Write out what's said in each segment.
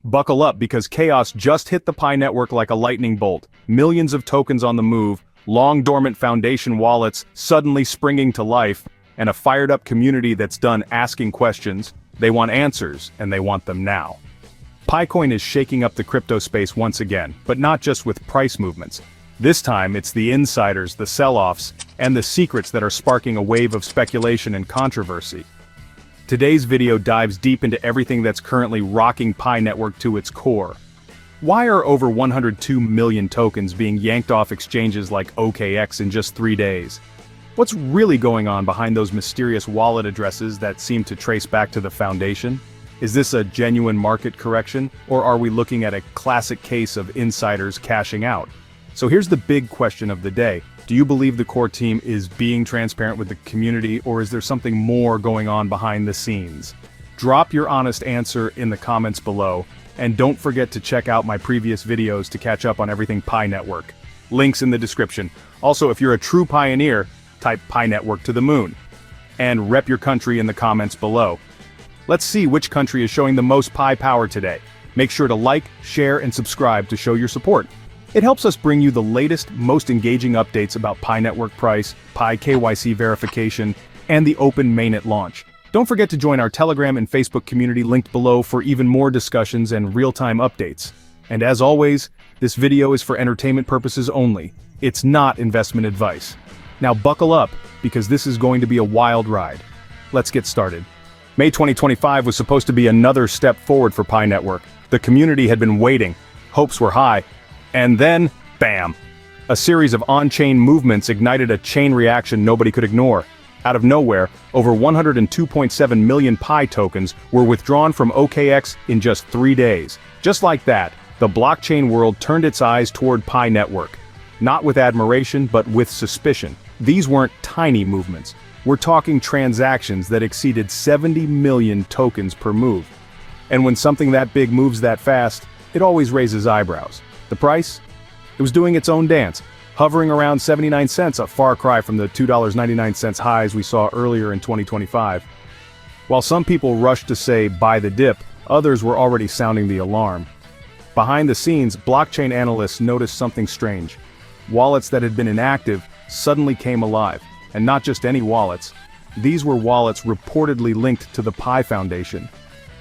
Buckle up because chaos just hit the Pi network like a lightning bolt. Millions of tokens on the move, long-dormant foundation wallets suddenly springing to life, and a fired-up community that's done asking questions. They want answers, and they want them now. Picoin is shaking up the crypto space once again, but not just with price movements. This time it's the insiders, the sell-offs, and the secrets that are sparking a wave of speculation and controversy. Today's video dives deep into everything that's currently rocking Pi network to its core. Why are over 102 million tokens being yanked off exchanges like OKX in just 3 days? What's really going on behind those mysterious wallet addresses that seem to trace back to the foundation? Is this a genuine market correction, or are we looking at a classic case of insiders cashing out? So here's the big question of the day. Do you believe the core team is being transparent with the community, or is there something more going on behind the scenes? Drop your honest answer in the comments below, and don't forget to check out my previous videos to catch up on everything Pi Network. Links in the description. Also, if you're a true pioneer, type Pi Network to the moon. And rep your country in the comments below. Let's see which country is showing the most Pi power today. Make sure to like, share, and subscribe to show your support. It helps us bring you the latest, most engaging updates about Pi network price, Pi KYC verification, and the open mainnet launch. Don't forget to join our Telegram and Facebook community linked below for even more discussions and real-time updates. And as always, this video is for entertainment purposes only. It's not investment advice. Now buckle up, because this is going to be a wild ride. Let's get started. May 2025 was supposed to be another step forward for Pi network. The community had been waiting. Hopes were high. And then, bam! A series of on-chain movements ignited a chain reaction nobody could ignore. Out of nowhere, over 102.7 million Pi tokens were withdrawn from OKX in just 3 days. Just like that, the blockchain world turned its eyes toward Pi network. Not with admiration, but with suspicion. These weren't tiny movements. We're talking transactions that exceeded 70 million tokens per move. And when something that big moves that fast, it always raises eyebrows. The price? It was doing its own dance, hovering around 79 cents, a far cry from the $2.99 highs we saw earlier in 2025. While some people rushed to say buy the dip, others were already sounding the alarm. Behind the scenes, blockchain analysts noticed something strange. Wallets that had been inactive suddenly came alive, and not just any wallets. These were wallets reportedly linked to the Pi Foundation.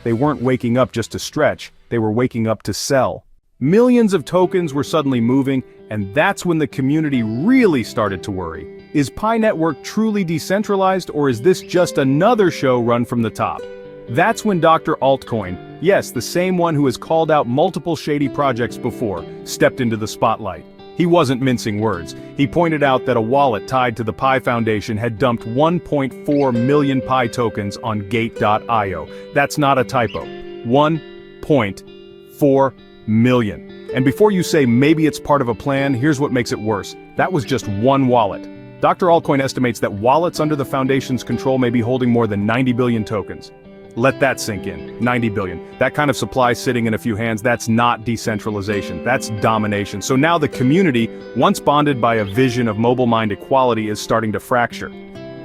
They weren't waking up just to stretch, they were waking up to sell. Millions of tokens were suddenly moving, and that's when the community really started to worry. Is Pi network truly decentralized, or is this just another show run from the top? That's when Dr. Altcoin, yes, the same one who has called out multiple shady projects before, stepped into the spotlight. He wasn't mincing words. He pointed out that a wallet tied to the Pi Foundation had dumped 1.4 million Pi tokens on Gate.io. That's not a typo. 1.4 million. And before you say maybe it's part of a plan, here's what makes it worse. That was just one wallet. Dr. Altcoin estimates that wallets under the Foundation's control may be holding more than 90 billion tokens. Let that sink in. 90 billion. That kind of supply sitting in a few hands, that's not decentralization, that's domination. So now the community, once bonded by a vision of mobile mind equality, is starting to fracture.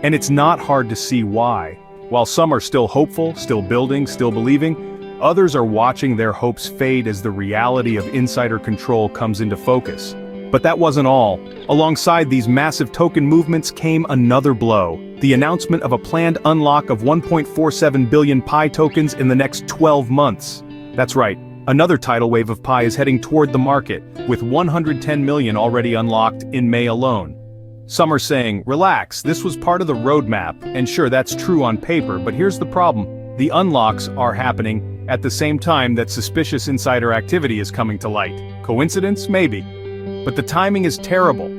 And it's not hard to see why. While some are still hopeful, still building, still believing, others are watching their hopes fade as the reality of insider control comes into focus. But that wasn't all. Alongside these massive token movements came another blow. The announcement of a planned unlock of 1.47 billion Pi tokens in the next 12 months. That's right, another tidal wave of Pi is heading toward the market, with 110 million already unlocked in May alone. Some are saying, relax, this was part of the roadmap, and sure, that's true on paper, but here's the problem. The unlocks are happening at the same time that suspicious insider activity is coming to light. Coincidence? Maybe. But the timing is terrible.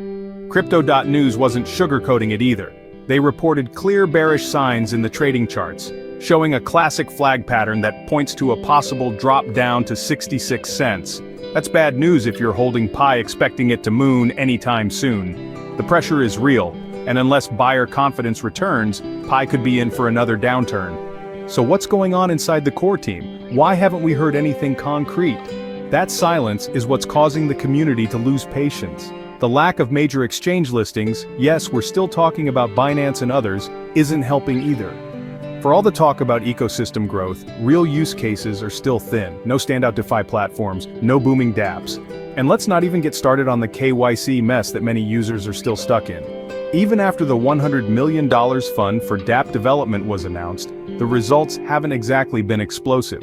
Crypto.news wasn't sugarcoating it either. They reported clear bearish signs in the trading charts, showing a classic flag pattern that points to a possible drop down to 66 cents. That's bad news if you're holding Pi expecting it to moon anytime soon. The pressure is real, and unless buyer confidence returns, Pi could be in for another downturn. So what's going on inside the core team? Why haven't we heard anything concrete? That silence is what's causing the community to lose patience. The lack of major exchange listings, yes, we're still talking about Binance and others, isn't helping either. For all the talk about ecosystem growth, real use cases are still thin. No standout DeFi platforms, no booming dApps. And let's not even get started on the KYC mess that many users are still stuck in. Even after the $100 million fund for dApp development was announced, the results haven't exactly been explosive.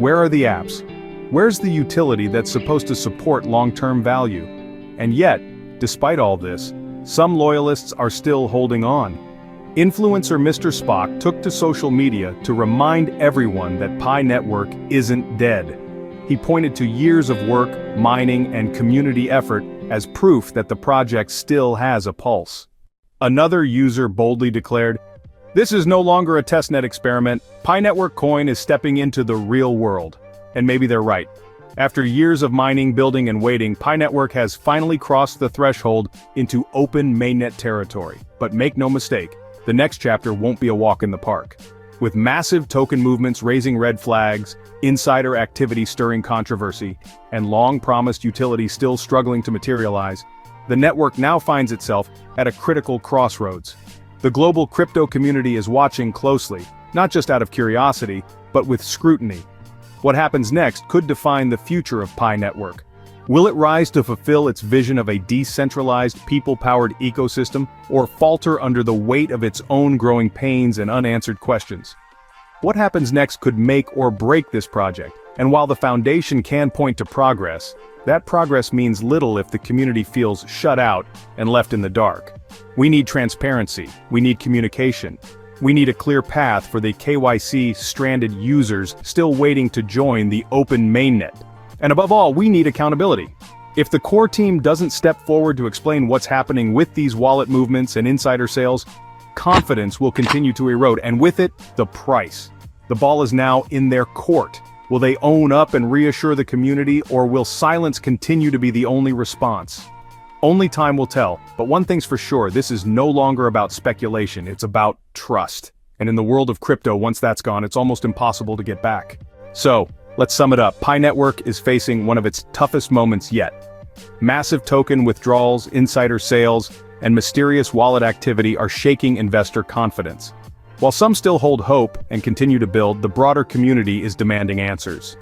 Where are the apps? Where's the utility that's supposed to support long-term value? And yet, despite all this, some loyalists are still holding on. Influencer Mr. Spock took to social media to remind everyone that Pi Network isn't dead. He pointed to years of work, mining, and community effort as proof that the project still has a pulse. Another user boldly declared, "This is no longer a testnet experiment. Pi Network coin is stepping into the real world." And maybe they're right. After years of mining, building, and waiting, Pi Network has finally crossed the threshold into open mainnet territory. But make no mistake, the next chapter won't be a walk in the park. With massive token movements raising red flags, insider activity stirring controversy, and long-promised utility still struggling to materialize, the network now finds itself at a critical crossroads. The global crypto community is watching closely, not just out of curiosity, but with scrutiny. What happens next could define the future of Pi Network. Will it rise to fulfill its vision of a decentralized, people-powered ecosystem, or falter under the weight of its own growing pains and unanswered questions? What happens next could make or break this project, and while the foundation can point to progress, that progress means little if the community feels shut out and left in the dark. We need transparency, we need communication, we need a clear path for the KYC-stranded users still waiting to join the open mainnet. And above all, we need accountability. If the core team doesn't step forward to explain what's happening with these wallet movements and insider sales, confidence will continue to erode, and with it, the price. The ball is now in their court. Will they own up and reassure the community, or will silence continue to be the only response? Only time will tell, but one thing's for sure, this is no longer about speculation, it's about trust. And in the world of crypto, once that's gone, it's almost impossible to get back. So, let's sum it up. Pi Network is facing one of its toughest moments yet. Massive token withdrawals, insider sales, and mysterious wallet activity are shaking investor confidence. While some still hold hope and continue to build, the broader community is demanding answers.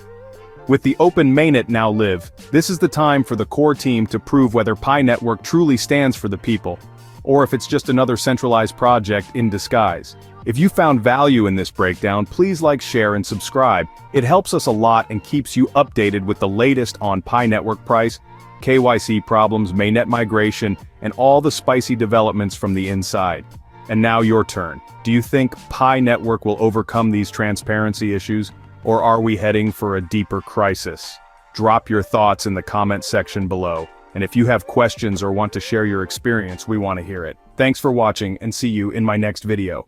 With the open mainnet now live, this is the time for the core team to prove whether Pi Network truly stands for the people, or if it's just another centralized project in disguise. If you found value in this breakdown, please like, share, and subscribe. It helps us a lot and keeps you updated with the latest on Pi Network price, KYC problems, mainnet migration, and all the spicy developments from the inside. And now your turn. Do you think Pi Network will overcome these transparency issues, or are we heading for a deeper crisis? Drop your thoughts in the comment section below. And if you have questions or want to share your experience, we want to hear it. Thanks for watching and see you in my next video.